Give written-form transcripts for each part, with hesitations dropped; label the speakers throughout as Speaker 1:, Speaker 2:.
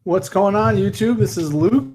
Speaker 1: What's going on, YouTube? This is Luke.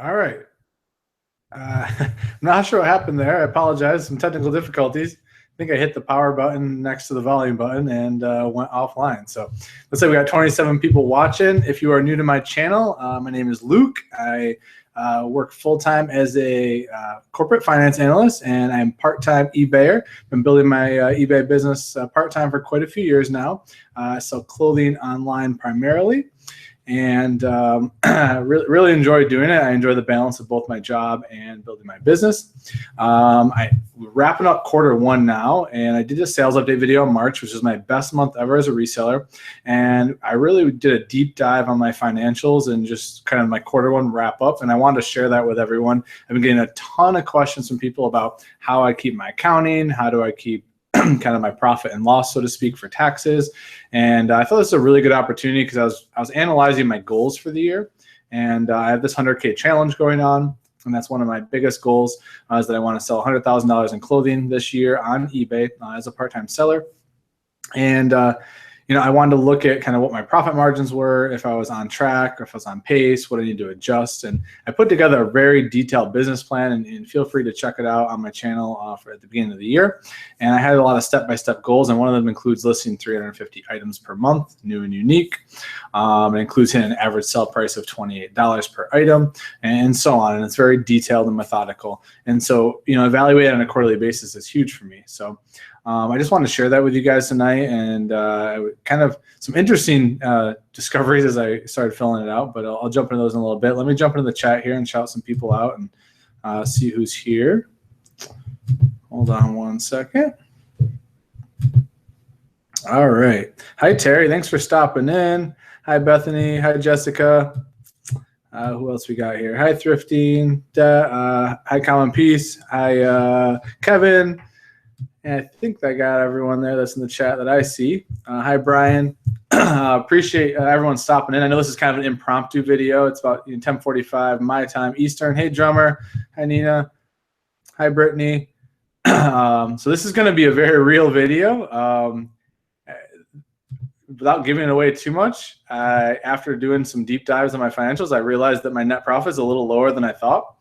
Speaker 1: All right. I'm not sure what happened there. I apologize. Some technical difficulties. I think I hit the power button next to the volume button and went offline. So let's say we got 27 people watching. If you are new to my channel, my name is Luke. I work full-time as a corporate finance analyst, and I'm part-time eBayer. I've been building my eBay business part-time for quite a few years now. I sell clothing online primarily. And really enjoy doing it. I enjoy the balance of both my job and building my business. We're wrapping up quarter 1 now, and I did a sales update video in March, which is my best month ever as a reseller. And I really did a deep dive on my financials and just kind of my quarter 1 wrap up. And I wanted to share that with everyone. I've been getting a ton of questions from people about how I keep my accounting, how do I keep kind of my profit and loss, so to speak, for taxes. And I thought this was a really good opportunity because I was analyzing my goals for the year, and I have this 100K challenge going on, and that's one of my biggest goals is that I want to sell $100,000 in clothing this year on eBay as a part-time seller. And I wanted to look at kind of what my profit margins were, if I was on track, or if I was on pace, what I need to adjust. And I put together a very detailed business plan, and feel free to check it out on my channel at the beginning of the year. And I had a lot of step-by-step goals, and one of them includes listing 350 items per month, new and unique. It includes hitting an average sell price of $28 per item, and so on. And it's very detailed and methodical. And so, evaluate on a quarterly basis is huge for me. So I just wanted to share that with you guys tonight, and kind of some interesting discoveries as I started filling it out, but I'll jump into those in a little bit. Let me jump into the chat here and shout some people out and see who's here. Hold on one second. All right. Hi, Terry. Thanks for stopping in. Hi, Bethany. Hi, Jessica. Who else we got here? Hi, Thrifting. Hi, Common Peace. Hi, Kevin. And I think I got everyone there that's in the chat that I see. Hi, Brian. Appreciate everyone stopping in. I know this is kind of an impromptu video. It's about 10:45 my time Eastern. Hey, Drummer. Hi, Nina. Hi, Brittany. So this is going to be a very real video. Without giving away too much, after doing some deep dives on my financials, I realized that my net profit is a little lower than I thought,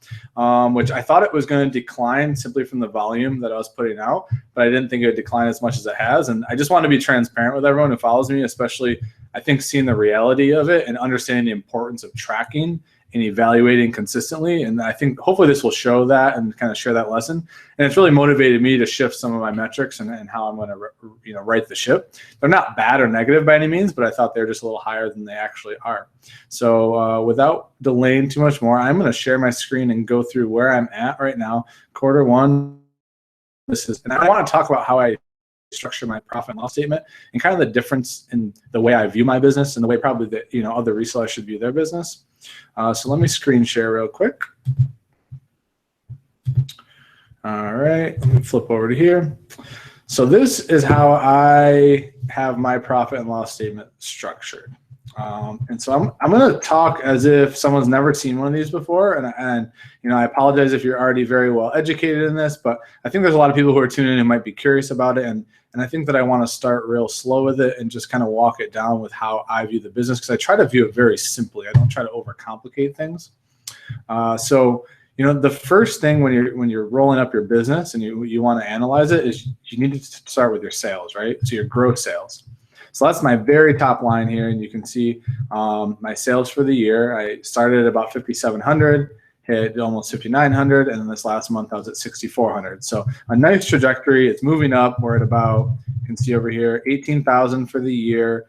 Speaker 1: which I thought it was going to decline simply from the volume that I was putting out, but I didn't think it would decline as much as it has. And I just want to be transparent with everyone who follows me, especially I think seeing the reality of it and understanding the importance of tracking and evaluating consistently. And I think hopefully this will show that and kind of share that lesson. And it's really motivated me to shift some of my metrics and how I'm going to right the ship. They're not bad or negative by any means, but I thought they're just a little higher than they actually are. So without delaying too much more, I'm going to share my screen and go through where I'm at right now. Quarter 1. And I want to talk about how I structure my profit and loss statement and kind of the difference in the way I view my business and the way probably that other resellers should view their business. So let me screen share real quick. All right, let me flip over to here. So this is how I have my profit and loss statement structured. And so I'm going to talk as if someone's never seen one of these before. And I apologize if you're already very well educated in this, but I think there's a lot of people who are tuning in who might be curious about it. And I think that I want to start real slow with it and just kind of walk it down with how I view the business, because I try to view it very simply. I don't try to overcomplicate things. So the first thing when you're rolling up your business and you want to analyze it is you need to start with your sales, right? So your gross sales. So that's my very top line here, and you can see my sales for the year. I started at about 5,700, hit almost 5,900, and then this last month I was at 6,400. So a nice trajectory. It's moving up. We're at about, you can see over here, 18,000 for the year.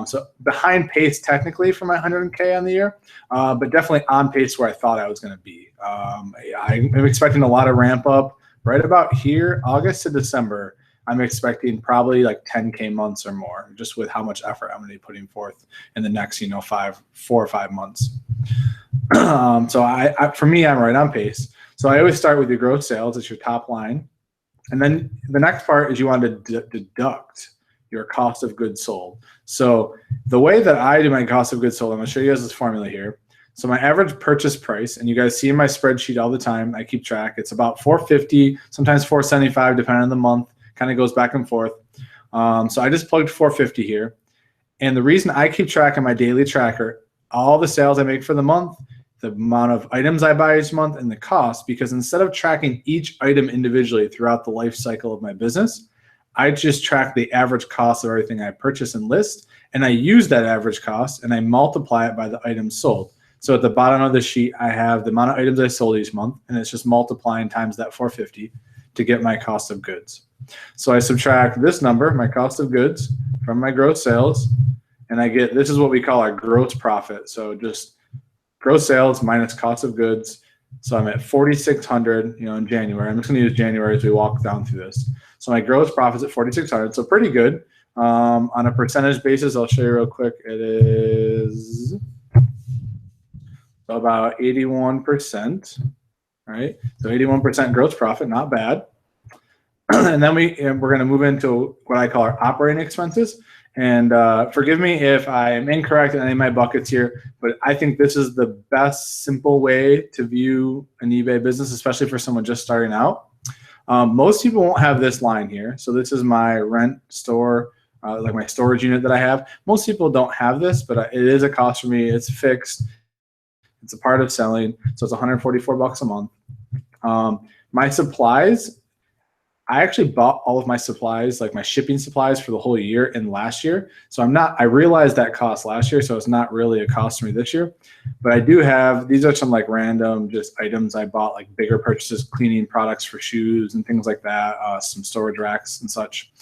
Speaker 1: So behind pace technically for my 100K on the year, but definitely on pace where I thought I was going to be. I'm expecting a lot of ramp up right about here, August to December. I'm expecting probably like 10K months or more, just with how much effort I'm going to be putting forth in the next, 4 or 5 months. So for me, I'm right on pace. So I always start with your gross sales. It's your top line. And then the next part is you want to deduct your cost of goods sold. So the way that I do my cost of goods sold, I'm going to show you guys this formula here. So my average purchase price, and you guys see in my spreadsheet all the time, I keep track, it's about $450, sometimes $475, depending on the month, kind of goes back and forth. So I just plugged $450 here. And the reason I keep track on my daily tracker, all the sales I make for the month, the amount of items I buy each month, and the cost, because instead of tracking each item individually throughout the life cycle of my business, I just track the average cost of everything I purchase and list, and I use that average cost and I multiply it by the items sold. So at the bottom of the sheet, I have the amount of items I sold each month, and it's just multiplying times that 450 to get my cost of goods. So I subtract this number, my cost of goods, from my gross sales, and I get, this is what we call our gross profit. So just gross sales minus cost of goods. So I'm at 4,600, in January. I'm just going to use January as we walk down through this. So my gross profit's at 4,600, so pretty good. On a percentage basis, I'll show you real quick. It is about 81%, right? So 81% gross profit, not bad. And then we're going to move into what I call our operating expenses. And forgive me if I'm incorrect in any of my buckets here, but I think this is the best simple way to view an eBay business, especially for someone just starting out. Most people won't have this line here. So this is my rent store, like my storage unit that I have. Most people don't have this, but it is a cost for me. It's fixed. It's a part of selling. So it's 144 bucks a month. My supplies, I actually bought all of my supplies, like my shipping supplies, for the whole year in last year. So I realized that cost last year, so it's not really a cost for me this year. But I do have, these are some like random just items I bought, like bigger purchases, cleaning products for shoes and things like that, some storage racks and such.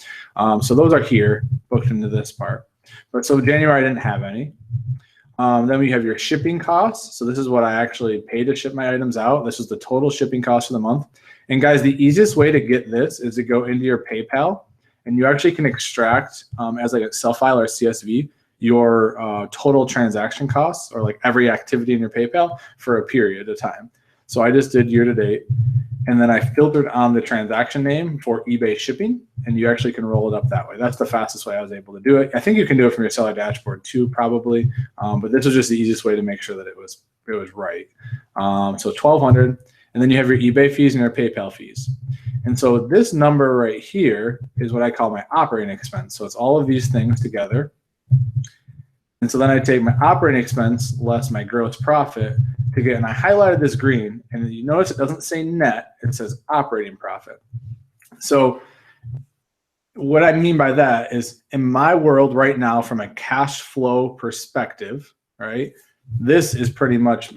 Speaker 1: So those are here, booked into this part. But so January, I didn't have any. Then we have your shipping costs. So this is what I actually pay to ship my items out. This is the total shipping cost for the month. And guys, the easiest way to get this is to go into your PayPal, and you actually can extract as like a Excel file or a CSV your total transaction costs, or like every activity in your PayPal for a period of time. So I just did year to date, and then I filtered on the transaction name for eBay shipping, and you actually can roll it up that way. That's the fastest way I was able to do it. I think you can do it from your seller dashboard too, probably, but this was just the easiest way to make sure that it was right. So 1,200. And then you have your eBay fees and your PayPal fees. And so this number right here is what I call my operating expense. So it's all of these things together. And so then I take my operating expense less my gross profit to get, and I highlighted this green, and you notice it doesn't say net, it says operating profit. So what I mean by that is, in my world right now, from a cash flow perspective, right, this is pretty much,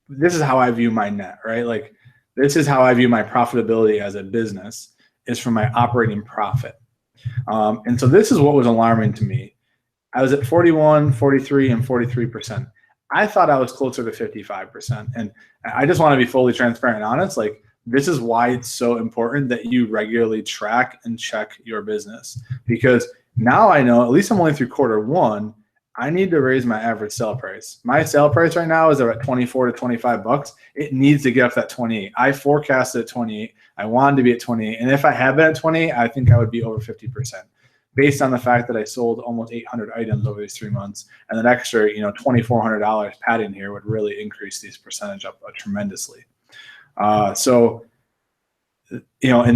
Speaker 1: this is how I view my net, right? Like, this is how I view my profitability as a business, is from my operating profit. And so this is what was alarming to me. I was at 41, 43, and 43%. I thought I was closer to 55%. And I just want to be fully transparent and honest. Like, this is why it's so important that you regularly track and check your business. Because now I know, at least I'm only through Q1, I need to raise my average sale price. My sale price right now is at 24 to 25 bucks. It needs to get up to that 28. I forecasted at 28. I wanted to be at 28. And if I had been at 28, I think I would be over 50%, based on the fact that I sold almost 800 items over these 3 months. And that extra, $2,400 padding here would really increase these percentage up tremendously. And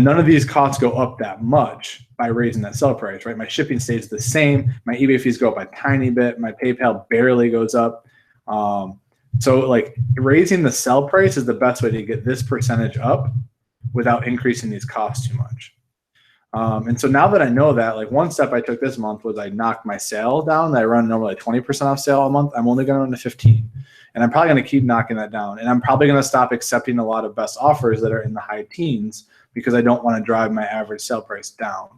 Speaker 1: none of these costs go up that much by raising that sell price, right? My shipping stays the same. My eBay fees go up a tiny bit. My PayPal barely goes up. So like raising the sell price is the best way to get this percentage up without increasing these costs too much. And so now that I know that, like one step I took this month was I knocked my sale down. I run normally 20% off sale a month. I'm only going to run to 15. And I'm probably going to keep knocking that down. And I'm probably going to stop accepting a lot of best offers that are in the high teens because I don't want to drive my average sale price down.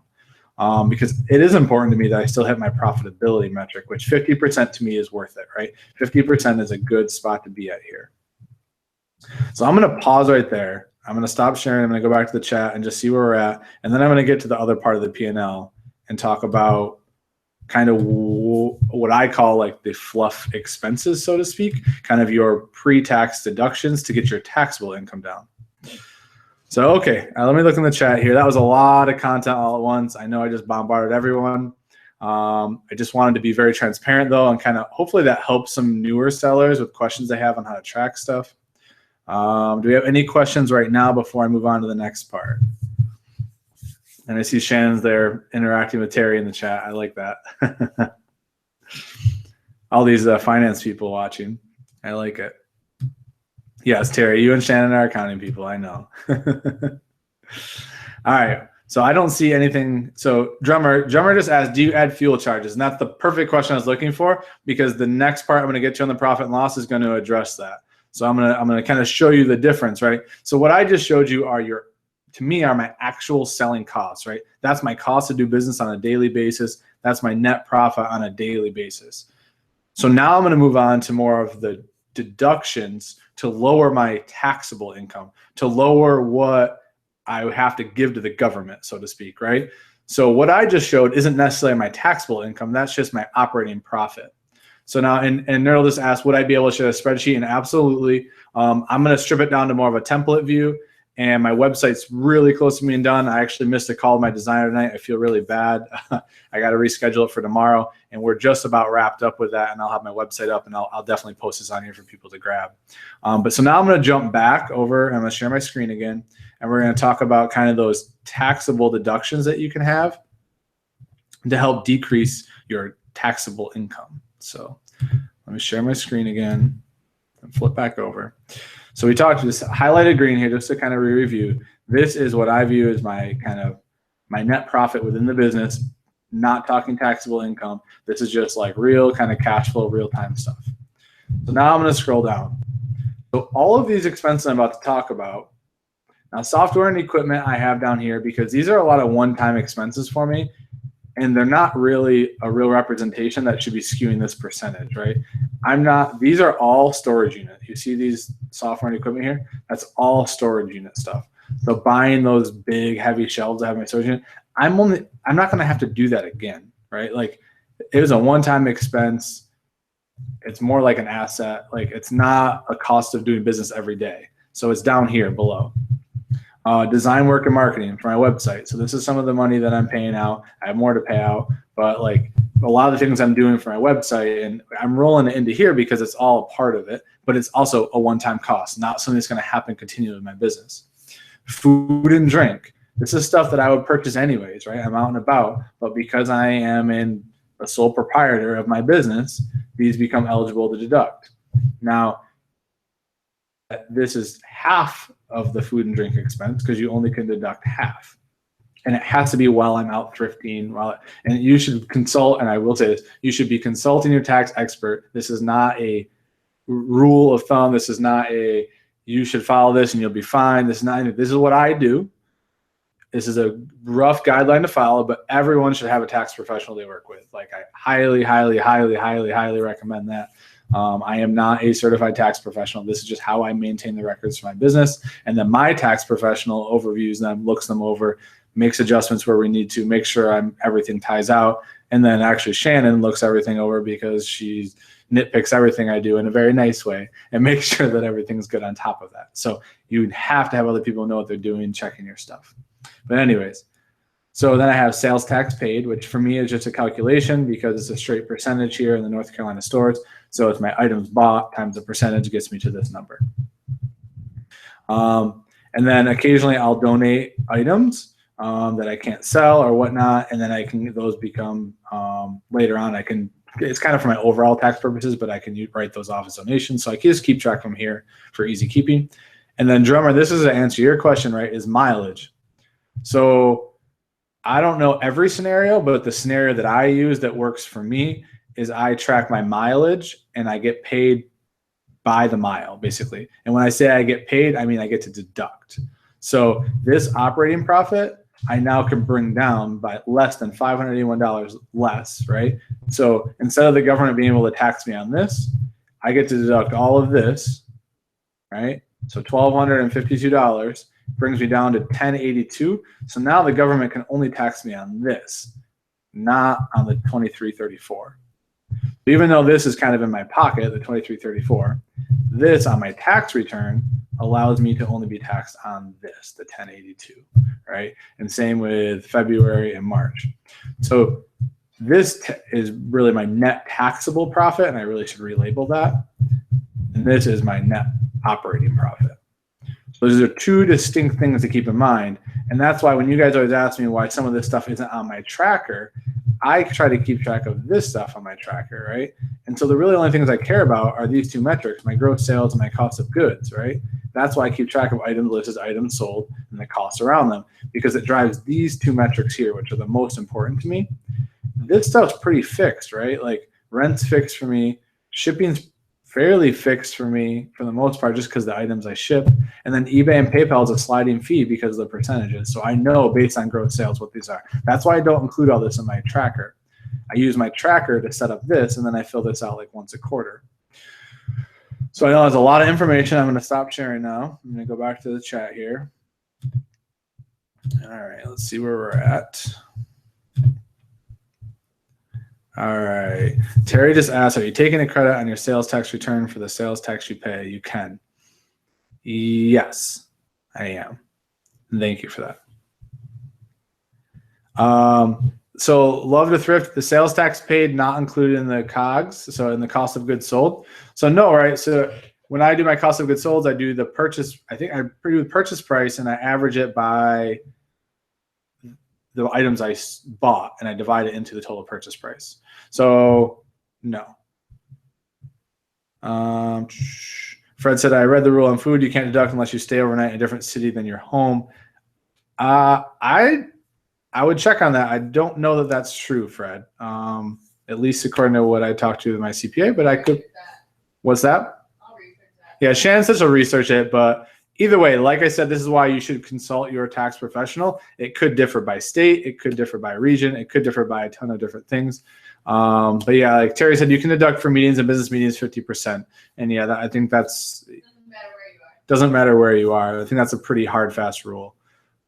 Speaker 1: Because it is important to me that I still hit my profitability metric, which 50% to me is worth it, right? 50% is a good spot to be at here. So I'm going to pause right there. I'm going to stop sharing. I'm going to go back to the chat and just see where we're at. And then I'm going to get to the other part of the P&L and talk about kind of what I call like the fluff expenses, so to speak, kind of your pre-tax deductions to get your taxable income down. So, okay, let me look in the chat here. That was a lot of content all at once. I know I just bombarded everyone. I just wanted to be very transparent though, and kind of hopefully that helps some newer sellers with questions they have on how to track stuff. Do we have any questions right now before I move on to the next part? And I see Shannon's there interacting with Terry in the chat. I like that. All these finance people watching. I like it. Yes, Terry, you and Shannon are accounting people. I know. All right. So I don't see anything. So Drummer just asked, do you add fuel charges? And that's the perfect question I was looking for, because the next part I'm going to get to on the profit and loss is going to address that. So I'm gonna kind of show you the difference, right? So what I just showed you are to me are my actual selling costs, right? That's my cost to do business on a daily basis. That's my net profit on a daily basis. So now I'm going to move on to more of the deductions to lower my taxable income, to lower what I would have to give to the government, so to speak, right? So what I just showed isn't necessarily my taxable income. That's just my operating profit. So now, and Nerl just asked, would I be able to share a spreadsheet? And absolutely. I'm going to strip it down to more of a template view. And my website's really close to being done. I actually missed a call with my designer tonight. I feel really bad. I got to reschedule it for tomorrow. And we're just about wrapped up with that. And I'll have my website up, and I'll definitely post this on here for people to grab. But so now I'm going to jump back over, and I'm going to share my screen again. And we're going to talk about kind of those taxable deductions that you can have to help decrease your taxable income. So let me share my screen again and flip back over. So we talked this highlighted green here just to kind of review. This is what I view as my net profit within the business, not talking taxable income. This is just like real kind of cash flow, real-time stuff. So now I'm going to scroll down. So all of these expenses I'm about to talk about, now software and equipment I have down here because these are a lot of one-time expenses for me. And they're not really a real representation that should be skewing this percentage, right? These are all storage units. You see these software and equipment here? That's all storage unit stuff. So buying those big, heavy shelves that have my storage unit, I'm not gonna have to do that again, right? Like it was a one-time expense. It's more like an asset. Like it's not a cost of doing business every day. So it's down here below. Design work and marketing for my website. So this is some of the money that I'm paying out. I have more to pay out, but like a lot of the things I'm doing for my website, and I'm rolling it into here because it's all a part of it, but it's also a one-time cost, not something that's going to happen continually in my business. Food and drink. This is stuff that I would purchase anyways, right? I'm out and about, but because I am a sole proprietor of my business, these become eligible to deduct. Now, this is half of the food and drink expense because you only can deduct half. And it has to be while I'm out thrifting. And you should consult, and I will say this, you should be consulting your tax expert. This is not a rule of thumb. This is not you should follow this and you'll be fine. This is what I do. This is a rough guideline to follow, but everyone should have a tax professional they work with. Like I highly, highly, highly, highly, highly recommend that. I am not a certified tax professional. This is just how I maintain the records for my business. And then my tax professional overviews them, looks them over, makes adjustments where we need to, make sure everything ties out. And then actually Shannon looks everything over because she nitpicks everything I do in a very nice way and makes sure that everything's good on top of that. So you have to have other people know what they're doing, checking your stuff. But anyways, so then I have sales tax paid, which for me is just a calculation because it's a straight percentage here in the North Carolina stores. So it's my items bought times the percentage gets me to this number. And then occasionally I'll donate items that I can't sell or whatnot, and then those become later on I can it's kind of for my overall tax purposes, but I can write those off as donations. So I can just keep track from here for easy keeping. And then drummer, this is to answer your question, right, is mileage. So I don't know every scenario, but the scenario that I use that works for me is I track my mileage and I get paid by the mile, basically. And when I say I get paid, I mean I get to deduct. So this operating profit, I now can bring down by less than $581 less, right? So instead of the government being able to tax me on this, I get to deduct all of this, right? So $1,252 brings me down to $1,082. So now the government can only tax me on this, not on the $2,334. Even though this is kind of in my pocket, the $2,334, this on my tax return allows me to only be taxed on this, the $1,082, right? And same with February and March. So this is really my net taxable profit, and I really should relabel that. And this is my net operating profit. So those are two distinct things to keep in mind. And that's why when you guys always ask me why some of this stuff isn't on my tracker, I try to keep track of this stuff on my tracker, right? And so the really only things I care about are these two metrics, my gross sales and my cost of goods, right? That's why I keep track of items listed, items sold, and the costs around them, because it drives these two metrics here, which are the most important to me. This stuff's pretty fixed, right? Like rent's fixed for me, shipping's fairly fixed for me for the most part, just because the items I ship. And then eBay and PayPal is a sliding fee because of the percentages. So I know based on gross sales what these are. That's why I don't include all this in my tracker. I use my tracker to set up this, and then I fill this out like once a quarter. So I know there's a lot of information. I'm going to stop sharing now. I'm going to go back to the chat here. All right, let's see where we're at. All right. Terry just asked, are you taking a credit on your sales tax return for the sales tax you pay? You can. Yes, I am. Thank you for that. So love to thrift, the sales tax paid not included in the COGS, so in the cost of goods sold. So no, right? So when I do my cost of goods sold, I do the purchase, I think I do the purchase price and I average it by the items I bought and I divide it into the total purchase price. So no. Fred said, I read the rule on food. You can't deduct unless you stay overnight in a different city than your home. I would check on that. I don't know that that's true, Fred. At least according to what I talked to with my CPA, but I could. What's that? I'll research that. Yeah, Shannon says she'll research it, but either way, like I said, this is why you should consult your tax professional. It could differ by state. It could differ by region. It could differ by a ton of different things. But yeah, like Terry said, you can deduct for meetings and business meetings 50%. And yeah, I think that's doesn't matter where you are. I think that's a pretty hard, fast rule.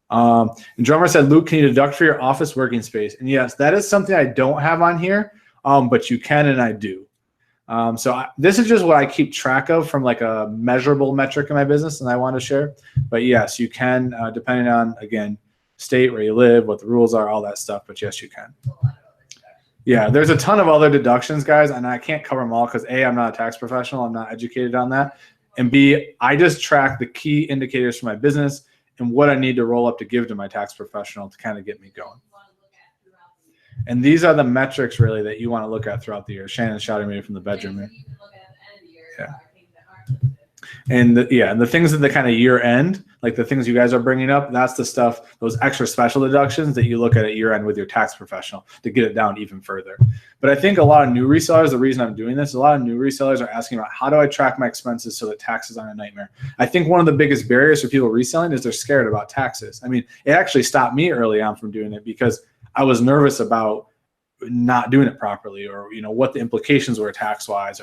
Speaker 1: And Drummer said, Luke, can you deduct for your office working space? And yes, that is something I don't have on here, but you can and I do. This is just what I keep track of from like a measurable metric in my business and I want to share. But yes, you can, depending on, again, state where you live, what the rules are, all that stuff. But yes, you can. Yeah, there's a ton of other deductions, guys, and I can't cover them all because A, I'm not a tax professional. I'm not educated on that. And B, I just track the key indicators for my business and what I need to roll up to give to my tax professional to kind of get me going. And these are the metrics really that you want to look at throughout the year. Shannon's shouting me from the bedroom here. Yeah. And the things at the kind of year end, like the things you guys are bringing up, that's the stuff, those extra special deductions that you look at year end with your tax professional to get it down even further. But I think a lot of new resellers, the reason I'm doing this, a lot of new resellers are asking about how do I track my expenses so that taxes aren't a nightmare. I think one of the biggest barriers for people reselling is they're scared about taxes. I mean, it actually stopped me early on from doing it because I was nervous about not doing it properly or, what the implications were tax-wise.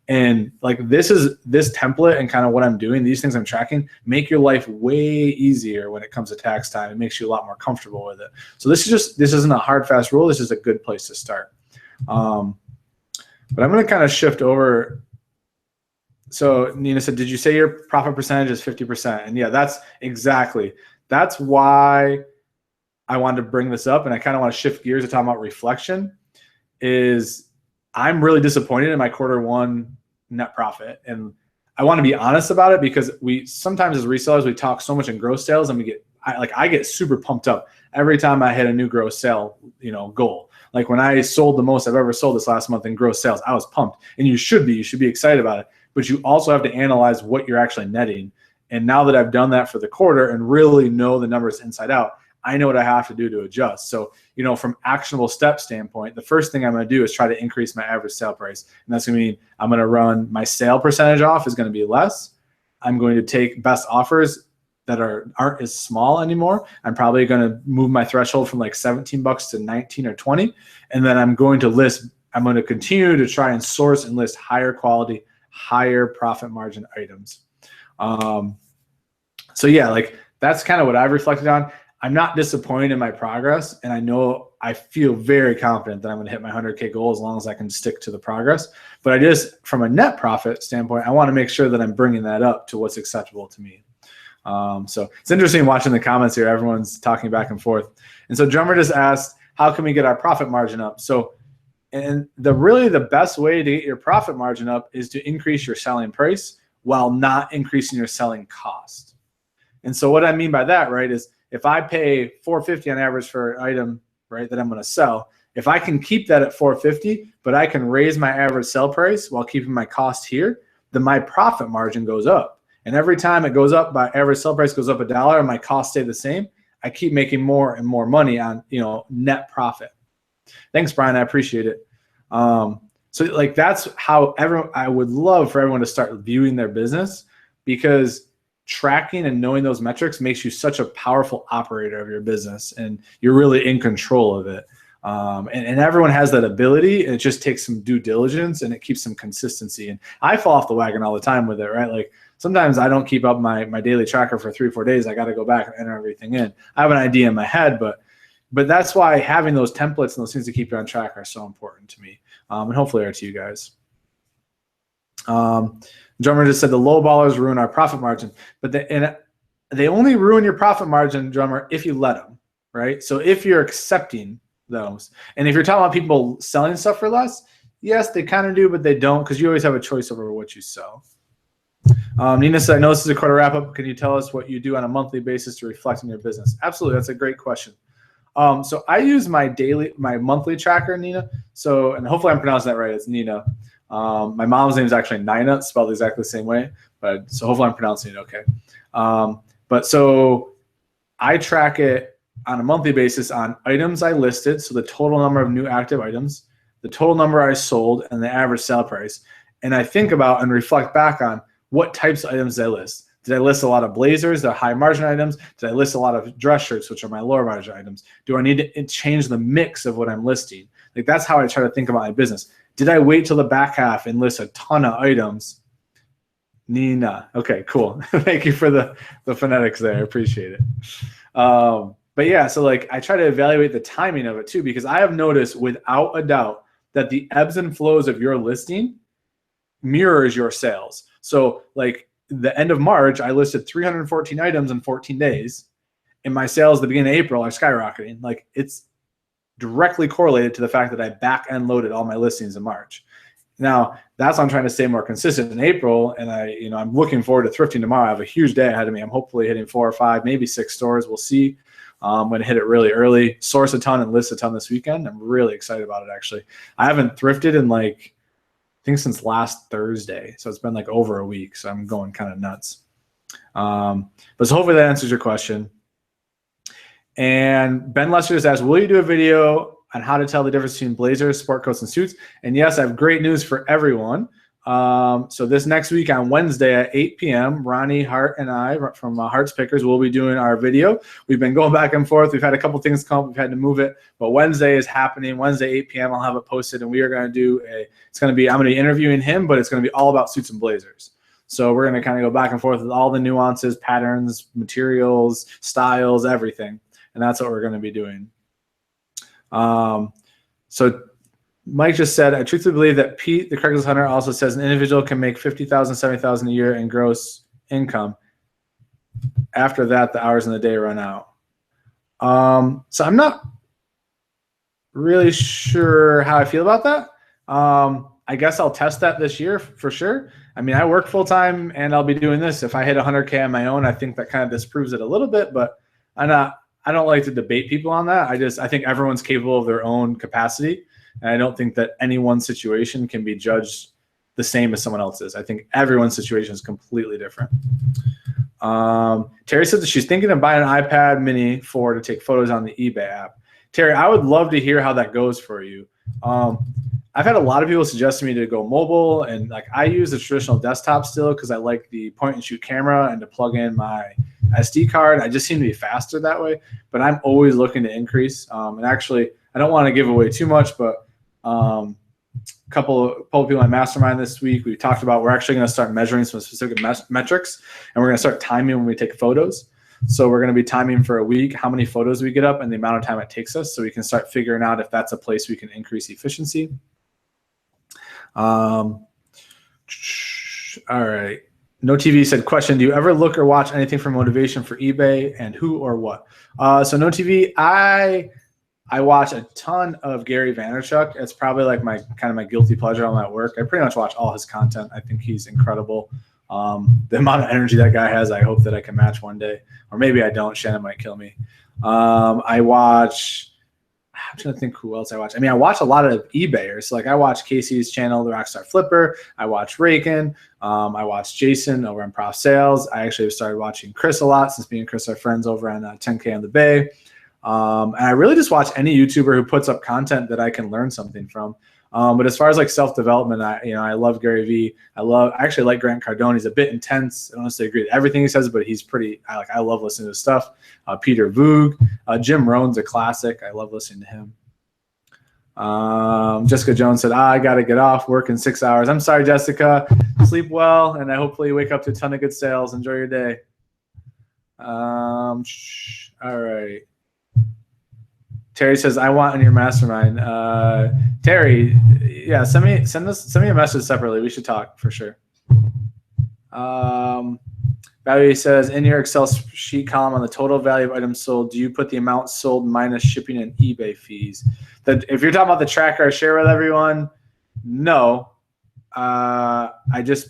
Speaker 1: And like this template and kind of what I'm doing, these things I'm tracking make your life way easier when it comes to tax time. It makes you a lot more comfortable with it. So this isn't a hard, fast rule. This is a good place to start. But I'm going to kind of shift over. So Nina said, did you say your profit percentage is 50%? And yeah, that's why I wanted to bring this up. And I kind of want to shift gears to talk about reflection is I'm really disappointed in my Q1 net profit. And I want to be honest about it because we sometimes as resellers, we talk so much in gross sales and I get super pumped up every time I hit a new gross sale, goal. Like when I sold the most I've ever sold this last month in gross sales, I was pumped. And you should be excited about it. But you also have to analyze what you're actually netting. And now that I've done that for the quarter and really know the numbers inside out, I know what I have to do to adjust. So, from actionable step standpoint, the first thing I'm going to do is try to increase my average sale price. And that's going to mean I'm going to run my sale percentage off is going to be less. I'm going to take best offers that aren't as small anymore. I'm probably going to move my threshold from like $17 to 19 or 20. And then I'm going to continue to try and source and list higher quality, higher profit margin items. So yeah, like that's kind of what I've reflected on. I'm not disappointed in my progress, and I feel very confident that I'm going to hit my 100K goal as long as I can stick to the progress. But from a net profit standpoint, I want to make sure that I'm bringing that up to what's acceptable to me. So it's interesting watching the comments here. Everyone's talking back and forth. And so Drummer just asked, how can we get our profit margin up? So, and the best way to get your profit margin up is to increase your selling price while not increasing your selling cost. And so what I mean by that, right, is if I pay $450 on average for an item, right, that I'm going to sell, if I can keep that at $450, but I can raise my average sell price while keeping my cost here, then my profit margin goes up. And every time it goes up, my average sell price goes up $1 and my costs stay the same, I keep making more and more money on, net profit. Thanks, Brian. I appreciate it. So like that's how I would love for everyone to start viewing their business, because tracking and knowing those metrics makes you such a powerful operator of your business, and you're really in control of it. And everyone has that ability, and it just takes some due diligence and it keeps some consistency. And I fall off the wagon all the time with it, right? Like sometimes I don't keep up my daily tracker for 3 or 4 days. I got to go back and enter everything in. I have an idea in my head, but that's why having those templates and those things to keep you on track are so important to me, and hopefully are to you guys. Drummer just said the low ballers ruin our profit margin, but they only ruin your profit margin, Drummer, if you let them, right? So if you're accepting those, and if you're talking about people selling stuff for less, yes, they kind of do, but they don't, because you always have a choice over what you sell. Nina said, I know this is a quarter wrap up. Can you tell us what you do on a monthly basis to reflect on your business? Absolutely. That's a great question. So I use my monthly tracker, Nina. So, and hopefully I'm pronouncing that right. It's Nina. My mom's name is actually Nina, it's spelled exactly the same way, so hopefully I'm pronouncing it okay. But so I track it on a monthly basis on items I listed, so the total number of new active items, the total number I sold, and the average sale price. And I think about and reflect back on what types of items did I list. Did I list a lot of blazers, the high margin items? Did I list a lot of dress shirts, which are my lower margin items? Do I need to change the mix of what I'm listing? Like that's how I try to think about my business. Did I wait till the back half and list a ton of items? Nina. Okay, cool. Thank you for the phonetics there. I appreciate it. But yeah, so like I try to evaluate the timing of it too, because I have noticed without a doubt that the ebbs and flows of your listing mirrors your sales. So like the end of March, I listed 314 items in 14 days, and my sales at the beginning of April are skyrocketing. Like it's directly correlated to the fact that I back end loaded all my listings in March. Now that's why I'm trying to stay more consistent in April, and I'm looking forward to thrifting tomorrow. I have a huge day ahead of me. I'm hopefully hitting 4 or 5, maybe 6 stores. We'll see. I'm going to hit it really early, source a ton and list a ton this weekend. I'm really excited about it. Actually, I haven't thrifted in I think since last Thursday, so it's been like over a week. So I'm going kind of nuts. But so hopefully that answers your question. And Ben Lester just asked, will you do a video on how to tell the difference between blazers, sport coats, and suits? And yes, I have great news for everyone. So this next week on Wednesday at 8 p.m., Ronnie Hart and I from Hart's Pickers will be doing our video. We've been going back and forth. We've had a couple things come up. We've had to move it. But Wednesday is happening. Wednesday, 8 p.m., I'll have it posted. And we are going to do I'm going to be interviewing him, but it's going to be all about suits and blazers. So we're going to kind of go back and forth with all the nuances, patterns, materials, styles, everything. And that's what we're going to be doing. So Mike just said, I truthfully believe that Pete, the Craigslist hunter, also says an individual can make $50,000, $70,000 a year in gross income. After that, the hours in the day run out. So I'm not really sure how I feel about that. I guess I'll test that this year for sure. I mean, I work full time and I'll be doing this. If I hit 100K on my own, I think that kind of disproves it a little bit, but I don't like to debate people on that. I think everyone's capable of their own capacity, and I don't think that any one situation can be judged the same as someone else's. I think everyone's situation is completely different. Terry said that she's thinking of buying an iPad mini 4 to take photos on the eBay app. Terry, I would love to hear how that goes for you. I've had a lot of people suggest to me to go mobile, and like I use the traditional desktop still because I like the point and shoot camera and to plug in my SD card. I just seem to be faster that way, but I'm always looking to increase. And actually, I don't want to give away too much, but a couple of people in my mastermind this week, we talked about we're actually going to start measuring some specific metrics, and we're going to start timing when we take photos. So we're going to be timing for a week how many photos we get up and the amount of time it takes us, so we can start figuring out if that's a place we can increase efficiency. All right. No TV said, question, do you ever look or watch anything for motivation for eBay, and who or what? So No TV, I watch a ton of Gary Vaynerchuk. It's probably like my guilty pleasure on my work. I pretty much watch all his content. I think he's incredible. The amount of energy that guy has, I hope that I can match one day, or maybe I don't. Shannon might kill me. I'm trying to think who else I watch. I mean, I watch a lot of eBayers. Like I watch Casey's channel, The Rockstar Flipper. I watch Raken. I watch Jason over on Prof Sales. I actually started watching Chris a lot since me and Chris are friends over on 10K on the Bay. And I really just watch any YouTuber who puts up content that I can learn something from. But as far as like self-development, I love Gary Vee. I actually like Grant Cardone. He's a bit intense. I don't necessarily agree with everything he says, but he's pretty. I love listening to his stuff. Peter Voog, Jim Rohn's a classic. I love listening to him. Jessica Jones said, I got to get off work in 6 hours. I'm sorry, Jessica. Sleep well, and I hopefully wake up to a ton of good sales. Enjoy your day. All right. Terry says, I want in your mastermind. Terry, yeah, send me a message separately. We should talk for sure. Valerie says, in your Excel sheet column on the total value of items sold, do you put the amount sold minus shipping and eBay fees? That if you're talking about the tracker I share with everyone, no. I'm just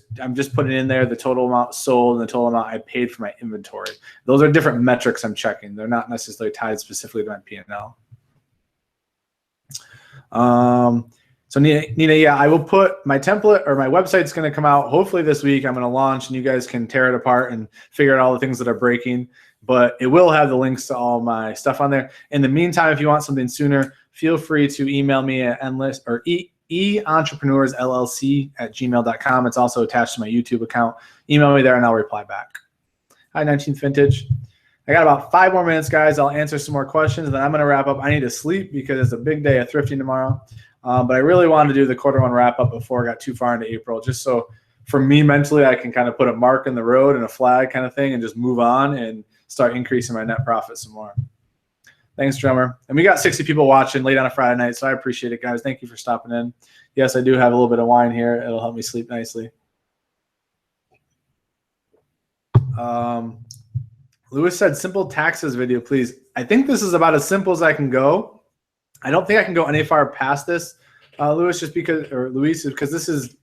Speaker 1: putting in there the total amount sold and the total amount I paid for my inventory. Those are different metrics I'm checking. They're not necessarily tied specifically to my P&L. So Nina, yeah, I will put my template, or my website's going to come out hopefully this week. I'm going to launch, and you guys can tear it apart and figure out all the things that are breaking. But it will have the links to all my stuff on there. In the meantime, if you want something sooner, feel free to email me at endless or entrepreneursllc@gmail.com. It's also attached to my YouTube account. Email me there, and I'll reply back. Hi, 19th Vintage. I got about 5 more minutes, guys. I'll answer some more questions, and then I'm going to wrap up. I need to sleep because it's a big day of thrifting tomorrow. But I really wanted to do the quarter 1 wrap up before I got too far into April, just so for me mentally, I can kind of put a mark in the road and a flag kind of thing and just move on and start increasing my net profit some more. Thanks, Drummer. And we got 60 people watching late on a Friday night, so I appreciate it, guys. Thank you for stopping in. Yes, I do have a little bit of wine here. It'll help me sleep nicely. Lewis said, simple taxes video, please. I think this is about as simple as I can go. I don't think I can go any far past this, Luis, because this is,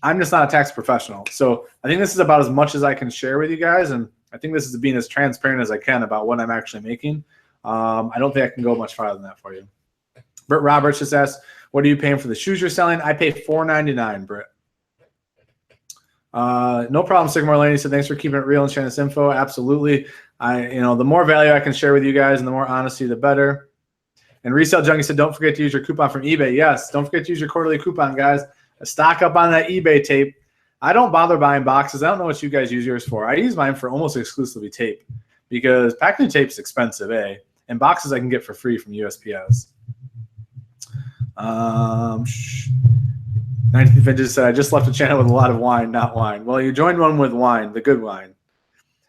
Speaker 1: I'm just not a tax professional. So I think this is about as much as I can share with you guys. And I think this is being as transparent as I can about what I'm actually making. I don't think I can go much farther than that for you. Britt Roberts just asked, what are you paying for the shoes you're selling? I pay $4.99, Britt. No problem, Sycamore Lane. He said, thanks for keeping it real and sharing this info. Absolutely. The more value I can share with you guys and the more honesty, the better. And Resale Junkie said, don't forget to use your coupon from eBay. Yes, don't forget to use your quarterly coupon, guys. Stock up on that eBay tape. I don't bother buying boxes. I don't know what you guys use yours for. I use mine for almost exclusively tape because packaging tape is expensive, and boxes I can get for free from USPS. 19th Vintage said, I just left a channel with a lot of wine, not wine. Well, you joined one with wine, the good wine.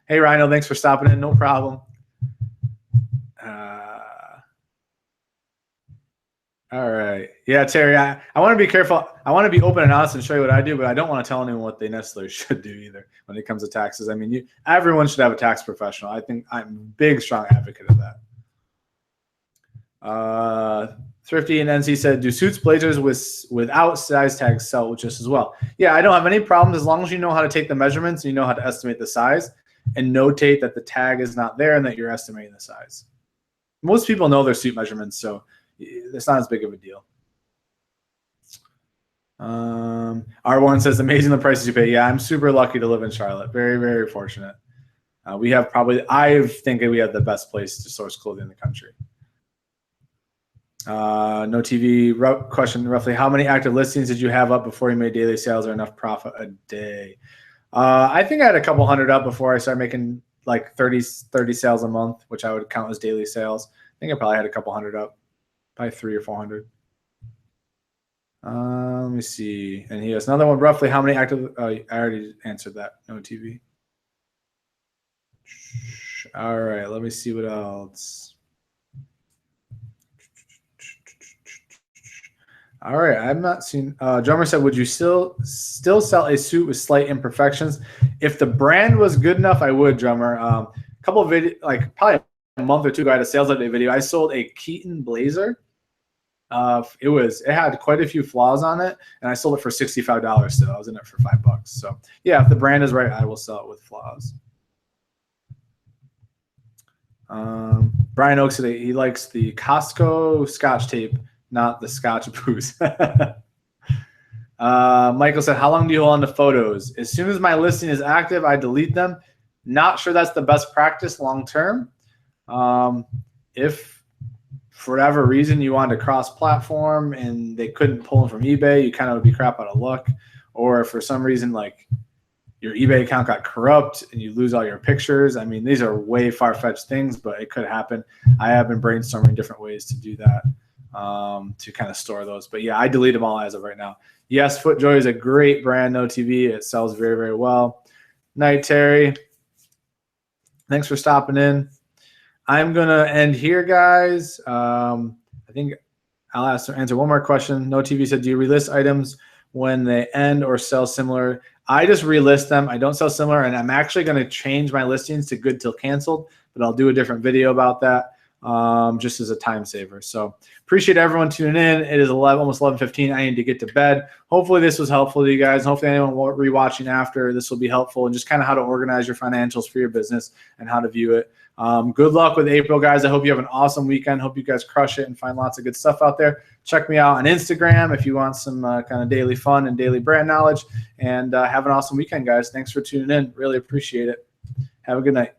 Speaker 1: Hey, Rhino, thanks for stopping in. No problem. All right. Yeah, Terry, I want to be careful. I want to be open and honest and show you what I do, but I don't want to tell anyone what they necessarily should do either when it comes to taxes. I mean, everyone should have a tax professional. I think I'm a big, strong advocate of that. Thrifty and NC said, do suits, blazers without size tags sell just as well? Yeah, I don't have any problems as long as you know how to take the measurements and you know how to estimate the size and notate that the tag is not there and that you're estimating the size. most people know their suit measurements, so it's not as big of a deal. R1 says, amazing the prices you pay. Yeah, I'm super lucky to live in Charlotte. Very, very fortunate. We have probably, I think we have the best place to source clothing in the country. No TV question. Roughly how many active listings did you have up before you made daily sales or enough profit a day? I think I had a couple hundred up before I started making like 30 sales a month, which I would count as daily sales. I think I probably had a couple hundred up, probably 300 or 400. Let me see. And he has another one. Roughly how many active? I already answered that. No TV. All right. Let me see what else. All right. I'm not seeing. Drummer said, would you still sell a suit with slight imperfections? If the brand was good enough, I would, Drummer. A couple of videos, like probably a month or two ago, I had a sales update video. I sold a Keaton blazer. It had quite a few flaws on it, and I sold it for $65 still. I was in it for $5. So yeah, if the brand is right, I will sell it with flaws. Brian Oaks said he likes the Costco Scotch tape, not the Scotch booze. Michael said, how long do you hold on to photos? As soon as my listing is active, I delete them. Not sure that's the best practice long term. If for whatever reason you wanted to cross-platform and they couldn't pull them from eBay, you kind of would be crap out of luck. Or if for some reason like your eBay account got corrupt and you lose all your pictures. I mean, these are way far-fetched things, but it could happen. I have been brainstorming different ways to do that, to kind of store those. But yeah, I delete them all as of right now. Yes, FootJoy is a great brand, no TV. It sells very, very well. Night, Terry. Thanks for stopping in. I'm going to end here, guys. I think I'll answer one more question. No TV said, do you relist items when they end or sell similar? I just relist them. I don't sell similar, and I'm actually going to change my listings to good till canceled, but I'll do a different video about that just as a time saver. So appreciate everyone tuning in. It is almost 11:15. I need to get to bed. Hopefully this was helpful to you guys. Hopefully anyone rewatching after this will be helpful, and just kind of how to organize your financials for your business and how to view it. Good luck with April, guys. I hope you have an awesome weekend. Hope you guys crush it and find lots of good stuff out there. Check me out on Instagram if you want some kind of daily fun and daily brand knowledge. And have an awesome weekend, guys. Thanks for tuning in. Really appreciate it. Have a good night.